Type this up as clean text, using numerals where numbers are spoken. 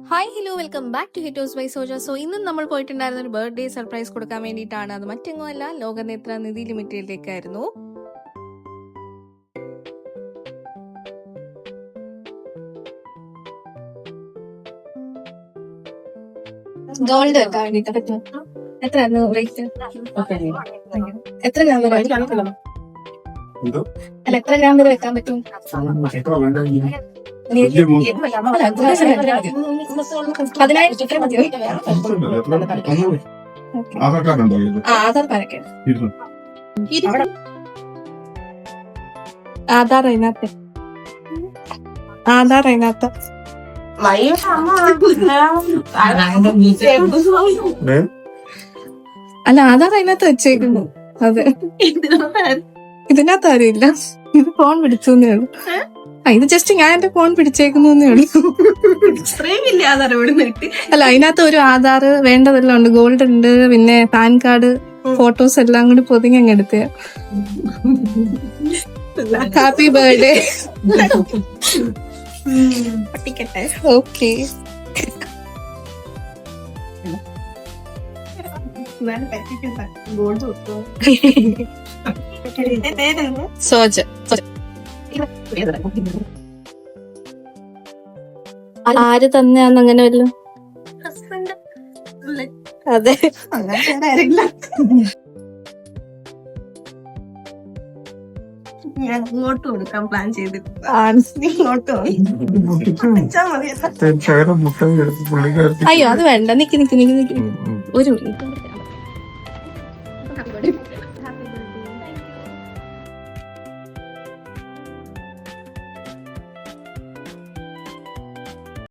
Hi hello welcome back to Hittos by Soja. So ഇന്നും നമ്മൾ പോയിട്ടുണ്ടായിരുന്ന ഒരു ബർത്ത്ഡേ സർപ്രൈസ് കൊടുക്കാൻ വേണ്ടിയിട്ടാണ്. അത് മറ്റെങ്ങുമല്ല, ലോകനേത്ര നിധി ലിമിറ്റഡിലേക്കായിരുന്നു. ഗോൾഡ് വെക്കാൻ വേണ്ടിട്ട് പറ്റും. എത്രയായിരുന്നു റേറ്റ്? എത്ര ഗ്രാം വരെ അല്ല എത്ര ഗ്രാം വരെ വെക്കാൻ പറ്റും? ആധാർ കാർഡൊക്കെ ആധാർ അതിനകത്ത് അല്ല ആധാർ അതിനകത്ത് വെച്ചേക്കുന്നു. അതെ ഇതിനകത്ത് ആരുമില്ല. ഇത് ഫോൺ പിടിച്ചേ ഉള്ളൂ. ഇത് ജസ്റ്റ് ഞാൻ എന്റെ ഫോൺ പിടിച്ചേക്കുന്നേ ഉള്ളൂ. അല്ല അതിനകത്ത് ഒരു ആധാർ വേണ്ടതെല്ലാം ഉണ്ട്. ഗോൾഡ് ഉണ്ട്, പിന്നെ പാൻ കാർഡ്, ഫോട്ടോസ് എല്ലാം കൂടി പൊതിഞ്ഞ് അങ്ങ് എടുത്ത. Happy birthday. ഓക്കെ സോജ. ആര് തന്നെയാന്ന് അങ്ങനെ വല്ലതും? അതെ ഞാൻ ഇങ്ങോട്ട് കൊടുക്കാൻ പ്ലാൻ ചെയ്തിട്ട് അയ്യോ അത് വേണ്ട. നിക്ക് ഒരു മിനിറ്റ്.